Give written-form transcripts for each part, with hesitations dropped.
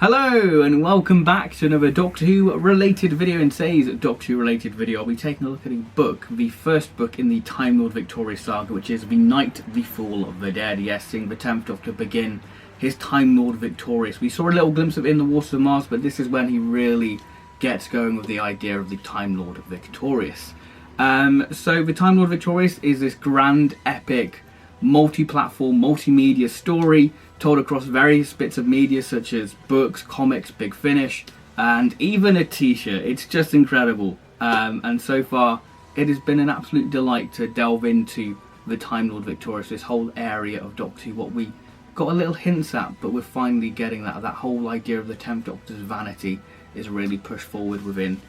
Hello and welcome back to another Doctor Who related video. In today's Doctor Who related video I'll be taking a look at a book, the first book in the Time Lord Victorious saga, which is The Night, the Fall of the Dead. Yes, seeing the 10th Doctor begin his Time Lord Victorious. We saw a little glimpse of it in the Waters of Mars, but this is when he really gets going with the idea of the Time Lord Victorious. So the Time Lord Victorious is this grand, epic, multi-platform, multimedia story told across various bits of media such as books, comics, Big Finish, and even a t-shirt. It's just incredible. And so far it has been an absolute delight to delve into the Time Lord Victorious, this whole area of Doctor Who, what we got a little hints at, but we're finally getting that whole idea of the 10th Doctor's vanity is really pushed forward within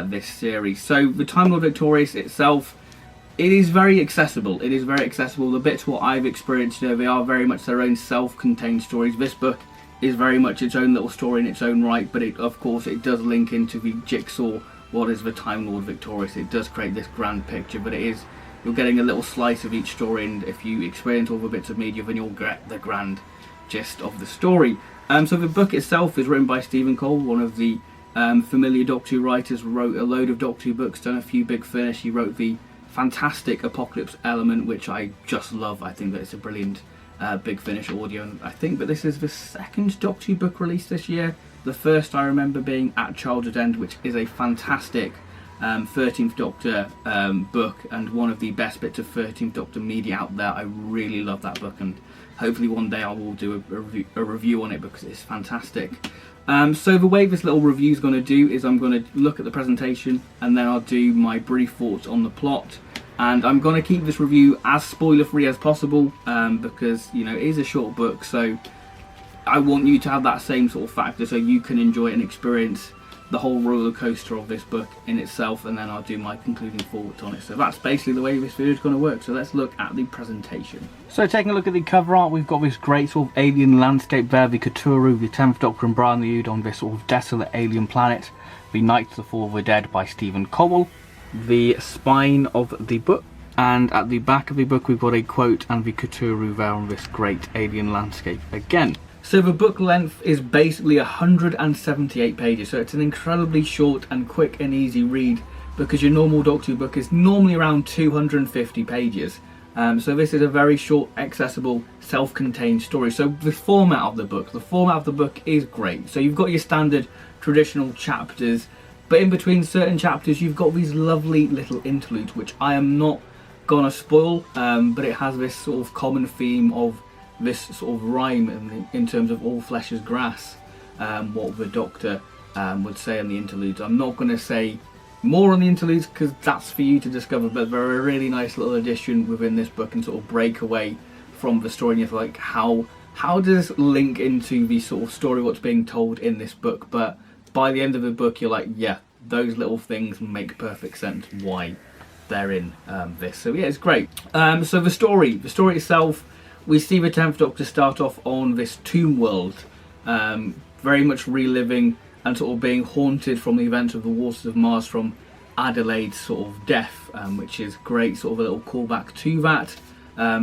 this series. So the Time Lord Victorious itself, it is very accessible. It is very accessible. The bits what I've experienced, they are very much their own self-contained stories. This book is very much its own little story in its own right, but of course it does link into the jigsaw, what is the Time Lord Victorious. It does create this grand picture, but you're getting a little slice of each story, and if you experience all the bits of media, then you'll get the grand gist of the story. So the book itself is written by Stephen Cole, one of the familiar Doctor Who writers. Wrote a load of Doctor Who books, done a few Big Finish. He wrote the fantastic Apocalypse Element, which I just love. I think that it's a brilliant Big Finish audio, and I think that this is the second Doctor Who book released this year. The first I remember being At Childhood End, which is a fantastic 13th Doctor book, and one of the best bits of 13th Doctor media out there. I really love that book, and hopefully one day I will do a review on it because it's fantastic. So the way this little review is going to do is I'm going to look at the presentation, and then I'll do my brief thoughts on the plot, and I'm going to keep this review as spoiler free as possible because it is a short book, so I want you to have that same sort of factor so you can enjoy and experience the whole roller coaster of this book in itself, and then I'll do my concluding thoughts on it. So that's basically the way this video is going to work. So let's look at the presentation. So taking a look at the cover art, we've got this great sort of alien landscape there, the Cthulhu, the 10th Doctor and Brian the Ood on this sort of desolate alien planet, The Night, the Fall of the Dead by Stephen Cole, the spine of the book, and at the back of the book we've got a quote and the Cthulhu there on this great alien landscape again. So the book length is basically 178 pages, so it's an incredibly short and quick and easy read because your normal Doctor Who book is normally around 250 pages. So this is a very short, accessible, self-contained story. So the format of the book is great. So you've got your standard traditional chapters, but in between certain chapters you've got these lovely little interludes, which I am not gonna spoil, but it has this sort of common theme of this sort of rhyme in terms of all flesh is grass, what the Doctor would say in the interludes. I'm not going to say more on the interludes because that's for you to discover, but they're a really nice little addition within this book and sort of break away from the story, and you're like, how does this link into the sort of story what's being told in this book? But by the end of the book you're like, yeah, those little things make perfect sense why they're in this. So yeah, it's great. So the story itself, we see the 10th Doctor start off on this tomb world, very much reliving and sort of being haunted from the events of the Waters of Mars, from Adelaide's sort of death, which is great, sort of a little callback to that,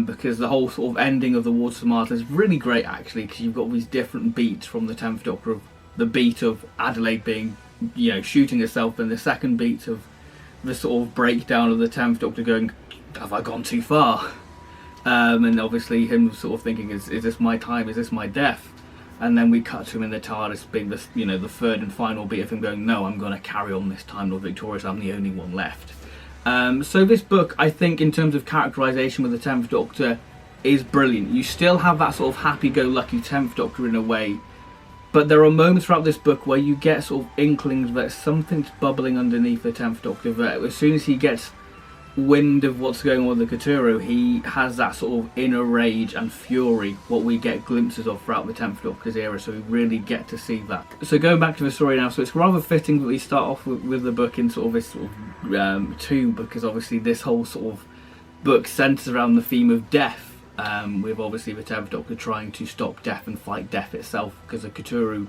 because the whole sort of ending of the Waters of Mars is really great actually, because you've got these different beats from the 10th Doctor, of the beat of Adelaide being, shooting herself, and the second beat of the sort of breakdown of the 10th Doctor going, have I gone too far? And obviously him sort of thinking, is this my time, is this my death? And then we cut to him in the TARDIS being this, the third and final beat of him going, no, I'm going to carry on this Time Lord Victorious, I'm the only one left. So this book, I think in terms of characterisation with the 10th Doctor, is brilliant. You still have that sort of happy-go-lucky 10th Doctor in a way, but there are moments throughout this book where you get sort of inklings that something's bubbling underneath the 10th Doctor, that as soon as he gets wind of what's going on with the Cthulhu, he has that sort of inner rage and fury, what we get glimpses of throughout the 10th Doctor's era, so we really get to see that. So going back to the story now, so it's rather fitting that we start off with the book in sort of this sort of tomb, because obviously this whole sort of book centres around the theme of death, with obviously the 10th Doctor trying to stop death and fight death itself, because the Cthulhu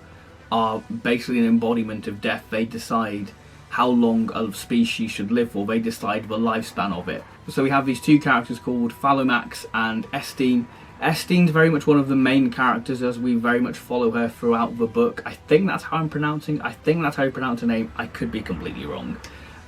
are basically an embodiment of death. They decide how long a species should live for, they decide the lifespan of it. So we have these two characters called Phalomax and Estine, Estine's very much one of the main characters, as we very much follow her throughout the book. I think that's how I'm pronouncing. I think that's how you pronounce her name. I could be completely wrong.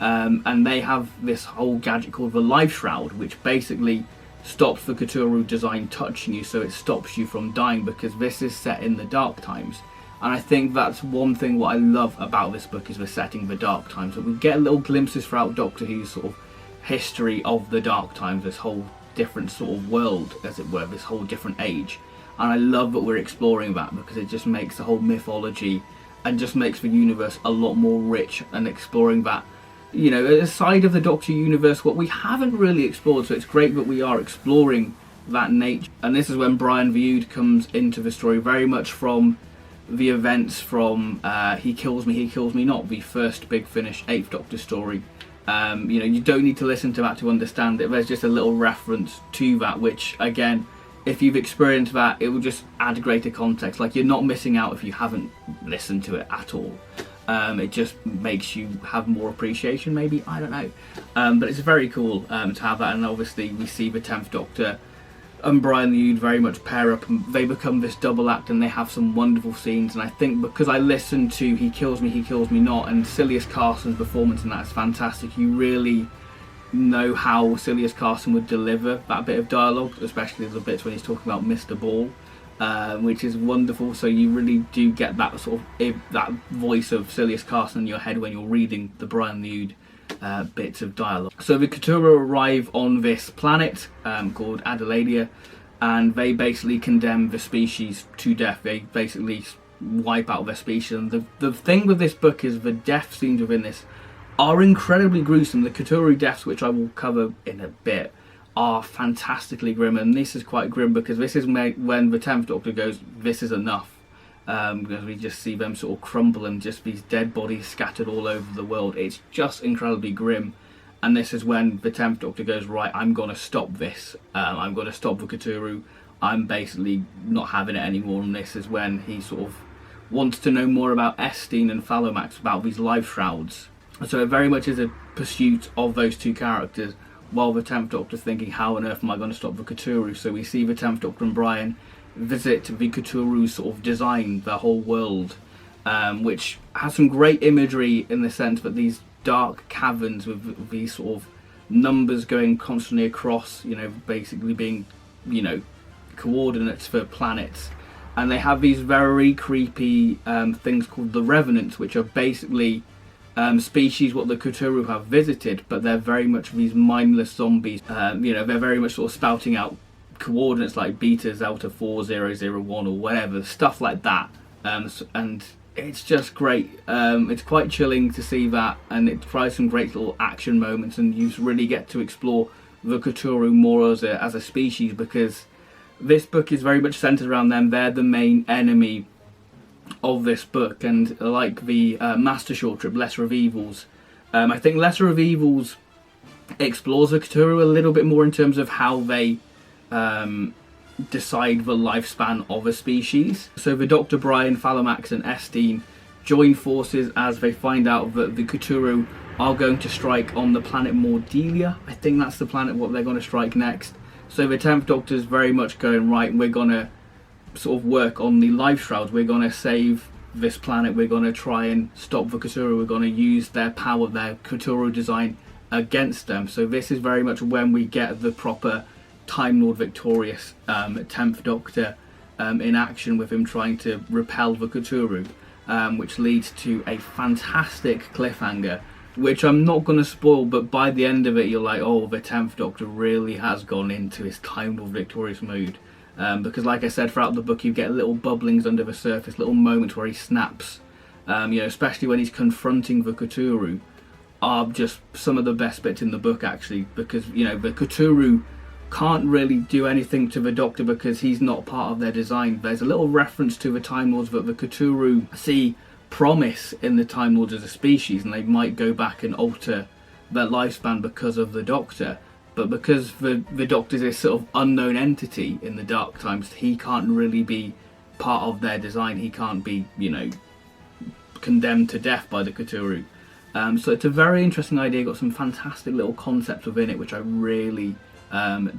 And they have this whole gadget called the Life Shroud, which basically stops the Cthulhu design touching you, so it stops you from dying, because this is set in the Dark Times. And I think that's one thing what I love about this book is the setting, the Dark Times. That we get little glimpses throughout Doctor Who's sort of history of the Dark Times, this whole different sort of world, as it were, this whole different age. And I love that we're exploring that, because it just makes the whole mythology and just makes the universe a lot more rich, and exploring that, you know, a side of the Doctor universe what we haven't really explored. So it's great that we are exploring that nature. And this is when Brian the Ood comes into the story, very much from the events from He Kills Me, He Kills Me Not, the first Big Finish 8th Doctor story. You know, you don't need to listen to that to understand it. There's just a little reference to that, which again, if you've experienced that, it will just add greater context. Like, you're not missing out if you haven't listened to it at all. It just makes you have more appreciation, maybe, I don't know. But it's very cool to have that. And obviously we see the 10th Doctor and Brian the Ood very much pair up, and they become this double act, and they have some wonderful scenes. And I think because I listened to He Kills Me, He Kills Me Not, and Silius Carson's performance in that is fantastic. You really know how Silius Carson would deliver that bit of dialogue, especially the bits when he's talking about Mr. Ball, which is wonderful. So you really do get that sort of that voice of Silius Carson in your head when you're reading the Brian the Ood bits of dialogue. So the Cthulhu arrive on this planet called Adelaide, and they basically condemn the species to death. They basically wipe out their species. And the thing with this book is the death scenes within this are incredibly gruesome. The Cthulhu deaths, which I will cover in a bit, are fantastically grim, and this is quite grim because this is when the 10th Doctor goes, this is enough. Because we just see them sort of crumble and just these dead bodies scattered all over the world. It's just incredibly grim, and this is when the 10th Doctor goes, right, I'm going to stop this. I'm going to stop the Cthulhu. I'm basically not having it anymore, and this is when he sort of wants to know more about Estine and Phalomax, about these life shrouds. So it very much is a pursuit of those two characters, while the 10th Doctor's thinking, how on earth am I going to stop the Cthulhu? So we see the 10th Doctor and Brian visit the Cthulhu's sort of design, the whole world, which has some great imagery in the sense that these dark caverns with these sort of numbers going constantly across, you know, basically being, you know, coordinates for planets. And they have these very creepy things called the Revenants, which are basically species what the Cthulhu have visited, but they're very much these mindless zombies. You know, they're very much sort of spouting out coordinates like Beta Zelta 4001 or whatever, stuff like that. And it's just great. It's quite chilling to see that, and it provides some great little action moments, and you really get to explore the Cthulhu more as a species, because this book is very much centered around them. They're the main enemy of this book, and like the Master Short Trip, Lesser of Evils, I think Lesser of Evils explores the Cthulhu a little bit more in terms of how they decide the lifespan of a species. So the Dr. Brian, Phalomax and Estine join forces as they find out that the Cthulhu are going to strike on the planet Mordelia. I think that's the planet what they're going to strike next. So the 10th Doctor is very much going, right, we're going to sort of work on the life shrouds, we're going to save this planet, we're going to try and stop the Cthulhu, we're going to use their power, their Cthulhu design against them. So this is very much when we get the proper Time Lord victorious 10th Doctor in action, with him trying to repel the Cthulhu, which leads to a fantastic cliffhanger, which I'm not going to spoil, but by the end of it you're like, oh, the 10th Doctor really has gone into his Time Lord victorious mood. Because like I said, throughout the book you get little bubblings under the surface, little moments where he snaps, you know, especially when he's confronting the Cthulhu, are just some of the best bits in the book actually, because, you know, the Cthulhu can't really do anything to the Doctor because he's not part of their design. There's a little reference to the Time Lords that the Cthulhu see promise in the Time Lords as a species, and they might go back and alter their lifespan because of the Doctor. But because the Doctor is a sort of unknown entity in the Dark Times, he can't really be part of their design. He can't be, you know, condemned to death by the Cthulhu. So it's a very interesting idea, got some fantastic little concepts within it, which I really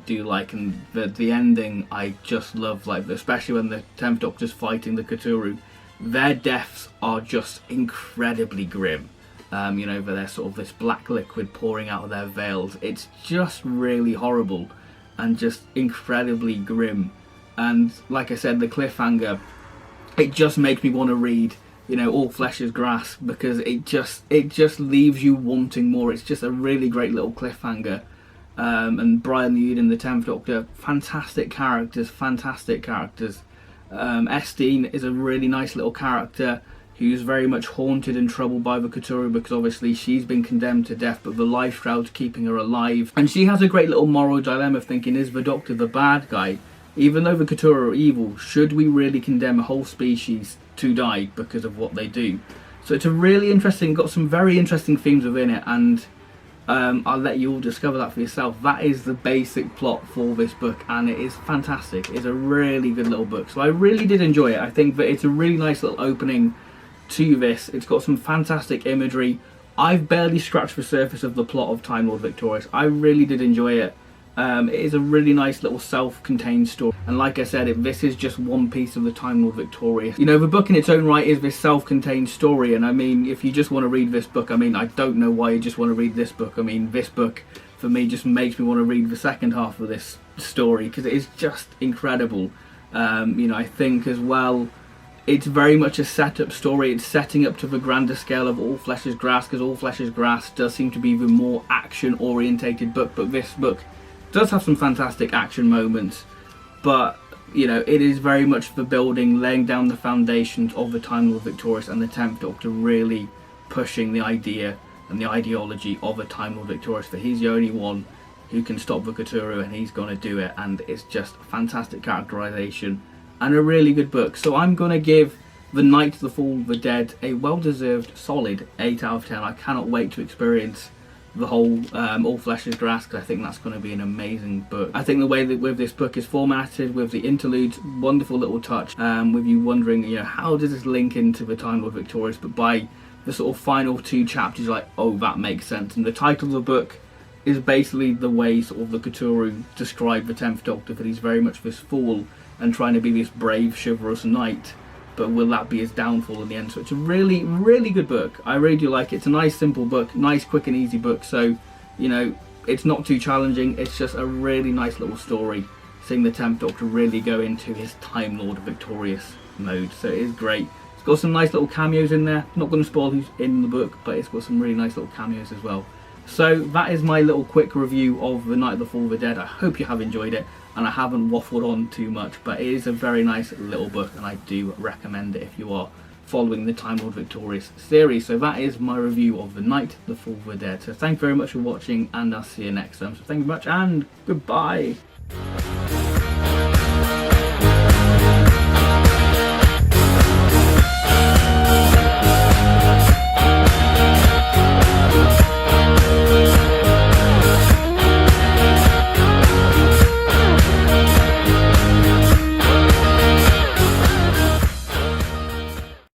do like, and the ending I just love, like especially when the 10th Doctor's fighting the Cthulhu. Their deaths are just incredibly grim. You know, there's sort of this black liquid pouring out of their veils. It's just really horrible and just incredibly grim. And like I said, the cliffhanger, it just makes me want to read, you know, All Flesh is Grass, because it just leaves you wanting more. It's just a really great little cliffhanger. And Brian the Eden, the 10th Doctor, fantastic characters. Estine is a really nice little character who's very much haunted and troubled by the Cthulhu, because obviously she's been condemned to death, but the life shroud's keeping her alive. And she has a great little moral dilemma, thinking, is the Doctor the bad guy? Even though the Cthulhu are evil, should we really condemn a whole species to die because of what they do? So it's a really interesting, got some very interesting themes within it, and I'll let you all discover that for yourself. That is the basic plot for this book, and it is fantastic. It's a really good little book, so I really did enjoy it. I think that it's a really nice little opening to this. It's got some fantastic imagery. I've barely scratched the surface of the plot of Time Lord Victorious. I really did enjoy it. It is a really nice little self-contained story, and like I said, this is just one piece of the Time Lord Victorious. You know, the book in its own right is this self-contained story, and I mean, if you just want to read this book, I mean, I don't know why you just want to read this book. I mean, this book for me just makes me want to read the second half of this story, because it is just incredible. You know, I think as well, it's very much a setup story. It's setting up to the grander scale of All Flesh is Grass, because All Flesh is Grass does seem to be the more action-orientated book, but this book does have some fantastic action moments, but you know, it is very much the building, laying down the foundations of the Time Lord Victorious and the 10th Doctor, really pushing the idea and the ideology of a Time Lord Victorious, that he's the only one who can stop the Cthulhu, and he's going to do it. And it's just fantastic characterization and a really good book. So I'm going to give The Night, the Fall of the Dead a well-deserved solid 8 out of 10. I cannot wait to experience the whole All Flesh is Grass, because I think that's going to be an amazing book. I think the way that with this book is formatted, with the interludes, wonderful little touch, with you wondering, you know, how does this link into the Time Lord Victorious, but by the sort of final 2 chapters, like, oh, that makes sense. And the title of the book is basically the way sort of the Cthulhu described the 10th Doctor, that he's very much this fool and trying to be this brave, chivalrous knight, but will that be his downfall in the end? So it's a really, really good book. I really do like it. It's a nice, simple book, nice, quick and easy book. So, you know, it's not too challenging. It's just a really nice little story, seeing the 10th Doctor really go into his Time Lord Victorious mode. So it is great. It's got some nice little cameos in there. Not going to spoil who's in the book, but it's got some really nice little cameos as well. So that is my little quick review of The Night of the Fall of the Dead. I hope you have enjoyed it, and I haven't waffled on too much, but it is a very nice little book, and I do recommend it if you are following the Time Lord Victorious series. So that is my review of The Night, the Fall of the Dead. So thank you very much for watching, and I'll see you next time. So thank you very much, and goodbye.